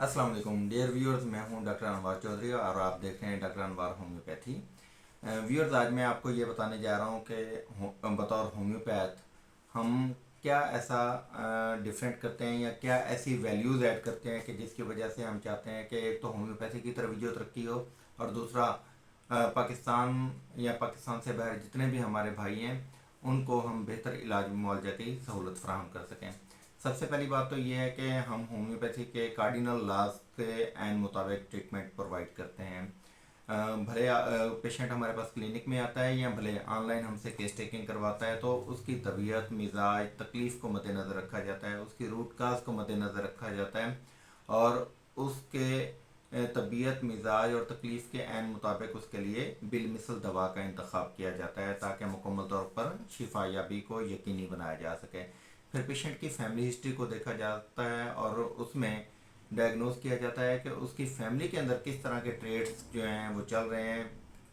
अस्सलाम वालेकुम dear viewers, मैं हूं डॉक्टर अनवार चौधरी और आप देख रहे हैं डॉक्टर अनवार होम्योपैथी। व्यूअर्स, आज मैं आपको ये बताने जा रहा हूं कि बतौर होम्योपैथ हम क्या ऐसा डिफरेंट करते हैं या क्या ऐसी वैल्यूज़ ऐड करते हैं कि जिसकी वजह से हम चाहते हैं कि एक तो होम्योपैथी की तरफ जो तरक्की हो और दूसरा पाकिस्तान या पाकिस्तान से बाहर जितने भी हमारे भाई हैं उनको हम बेहतर इलाज मुआवजा की सहूलत फराहम कर सकें। सबसे पहली बात तो ये है कि हम होम्योपैथी के कार्डिनल लॉज के एन मुताबिक ट्रीटमेंट प्रोवाइड करते हैं। भले पेशेंट हमारे पास क्लिनिक में आता है या भले ऑनलाइन हमसे केस टेकिंग करवाता है, तो उसकी तबीयत, मिजाज, तकलीफ़ को मद्देनज़र रखा जाता है, उसकी रूट काज को मद्देनज़र रखा जाता है और उसके तबीयत, मिजाज और तकलीफ़ के एन मुताबिक उसके लिए बिलमिसल दवा का इंतखाब किया जाता है ताकि मुकम्मल तौर पर शिफा याबी को यकीनी बनाया जा सके। फिर पेशेंट की फैमिली हिस्ट्री को देखा जाता है और उसमें डायग्नोज किया जाता है कि उसकी फैमिली के अंदर किस तरह के ट्रेड्स जो हैं वो चल रहे हैं,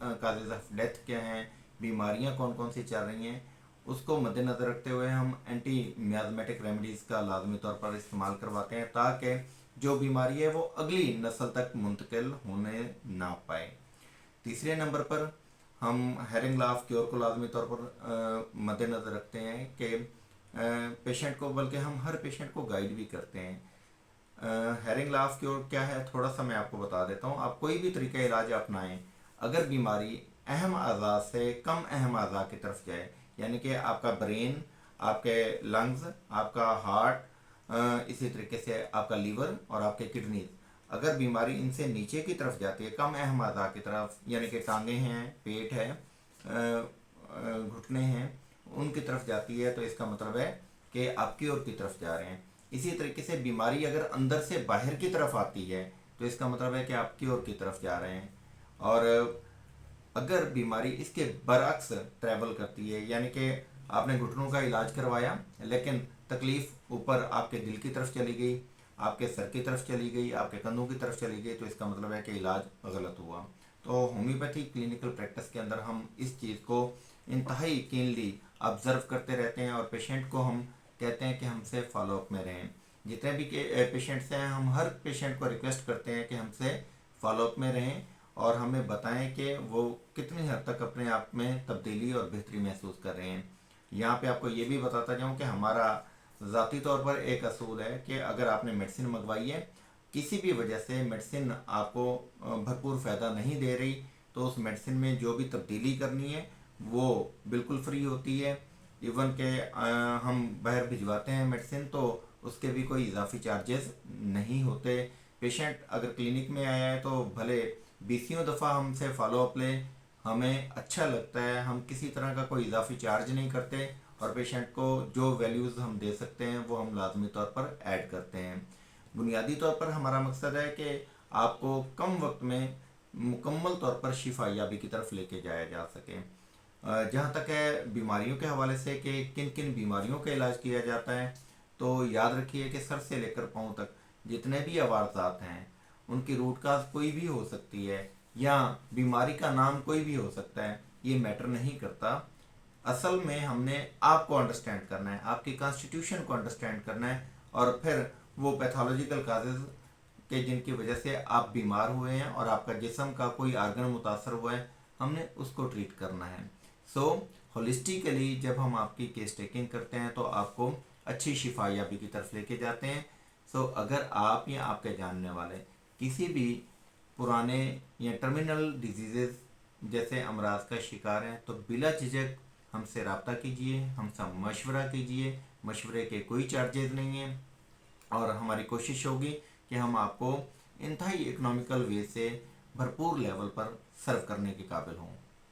काजेज ऑफ डेथ क्या हैं, बीमारियां कौन कौन सी चल रही हैं। उसको मद्देनज़र रखते हुए हम एंटी मियाज़मेटिक रेमेडीज़ का लाजमी तौर पर इस्तेमाल करवाते हैं ताकि जो बीमारी है वो अगली नस्ल तक मुंतकिल होने ना पाए। तीसरे नंबर पर हम हेरिंग लॉ ऑफ क्योर को लाजमी तौर पर मद्देनज़र रखते हैं कि पेशेंट को, बल्कि हम हर पेशेंट को गाइड भी करते हैं। हेरिंग लॉ ऑफ क्योर क्या है थोड़ा सा मैं आपको बता देता हूँ। आप कोई भी तरीका इलाज अपनाएं, अगर बीमारी अहम अज़ा से कम अहम अज़ा की तरफ जाए, यानी कि आपका ब्रेन, आपके लंग्स, आपका हार्ट, इसी तरीके से आपका लीवर और आपके किडनीज, अगर बीमारी इनसे नीचे की तरफ जाती है, कम अहम अज़ा की तरफ, यानी कि टांगें हैं, पेट है, घुटने हैं, उनकी तरफ जाती है, तो इसका मतलब है कि आपकी ओर की तरफ जा रहे हैं। इसी तरीके से बीमारी अगर अंदर से बाहर की तरफ आती है तो इसका मतलब है कि आपकी ओर की तरफ जा रहे हैं। और अगर बीमारी इसके बरअक्स ट्रैवल करती है, यानी कि आपने घुटनों का इलाज करवाया लेकिन तकलीफ़ ऊपर आपके दिल की तरफ चली गई, आपके सर की तरफ चली गई, आपके कंधों की तरफ चली गई, तो इसका मतलब है कि इलाज गलत हुआ। तो होम्योपैथी क्लिनिकल प्रैक्टिस के अंदर हम इस चीज़ को इंतहाई कीनली ऑब्ज़र्व करते रहते हैं और पेशेंट को हम कहते हैं कि हमसे फॉलोअप में रहें। जितने भी पेशेंट्स हैं, हम हर पेशेंट को रिक्वेस्ट करते हैं कि हमसे फॉलोअप में रहें और हमें बताएं कि वो कितनी हद तक अपने आप में तब्दीली और बेहतरी महसूस कर रहे हैं। यहाँ पे आपको ये भी बताता जाऊँ कि हमारा ज़ाती तौर पर एक असूल है कि अगर आपने मेडिसिन मंगवाई है, किसी भी वजह से मेडिसिन आपको भरपूर फ़ायदा नहीं दे रही, तो उस मेडिसिन में जो भी तब्दीली करनी है वो बिल्कुल फ्री होती है। इवन के हम बाहर भिजवाते हैं मेडिसिन तो उसके भी कोई इजाफी चार्जेस नहीं होते। पेशेंट अगर क्लिनिक में आया है तो भले बीसियों दफ़ा हमसे फॉलोअप ले, हमें अच्छा लगता है, हम किसी तरह का कोई इजाफी चार्ज नहीं करते और पेशेंट को जो वैल्यूज़ हम दे सकते हैं वो हम लाजमी तौर पर ऐड करते हैं। बुनियादी तौर पर हमारा मकसद है कि आपको कम वक्त में मुकम्मल तौर पर शिफा याबी की तरफ लेके जाया जा सके। जहाँ तक है बीमारियों के हवाले से कि किन किन बीमारियों का इलाज किया जाता है, तो याद रखिए कि सर से लेकर पाँव तक जितने भी अवारदात हैं उनकी रूट काज कोई भी हो सकती है या बीमारी का नाम कोई भी हो सकता है, ये मैटर नहीं करता। असल में हमने आपको अंडरस्टैंड करना है, आपकी कॉन्स्टिट्यूशन को अंडरस्टैंड करना है और फिर वो पैथोलॉजिकल काजेज के जिनकी वजह से आप बीमार हुए हैं और आपका जिस्म का कोई आर्गन मुतासर हुआ है, हमने उसको ट्रीट करना है। सो होलिस्टिकली जब हम आपकी केस टेकिंग करते हैं तो आपको अच्छी शिफा याबी की तरफ लेके जाते हैं। सो अगर आप या आपके जानने वाले किसी भी पुराने या टर्मिनल डिजीज़ जैसे अमराज का शिकार हैं तो बिला झिझक हमसे रब्ता कीजिए, हमसे मशवरा कीजिए। मशवरे के कोई चार्जेस नहीं हैं और हमारी कोशिश होगी कि हम आपको इंतहाई इकोनॉमिकल वे से भरपूर लेवल पर सर्व करने के काबिल हों।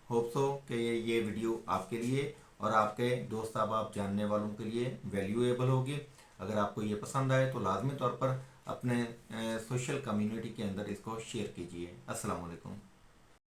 होप सो कि ये वीडियो आपके लिए और आपके दोस्त अहबाब जानने वालों के लिए वैल्यूएबल होगी। अगर आपको ये पसंद आए तो लाजमी तौर पर अपने सोशल कम्युनिटी के अंदर इसको शेयर कीजिए। अस्सलाम वालेकुम।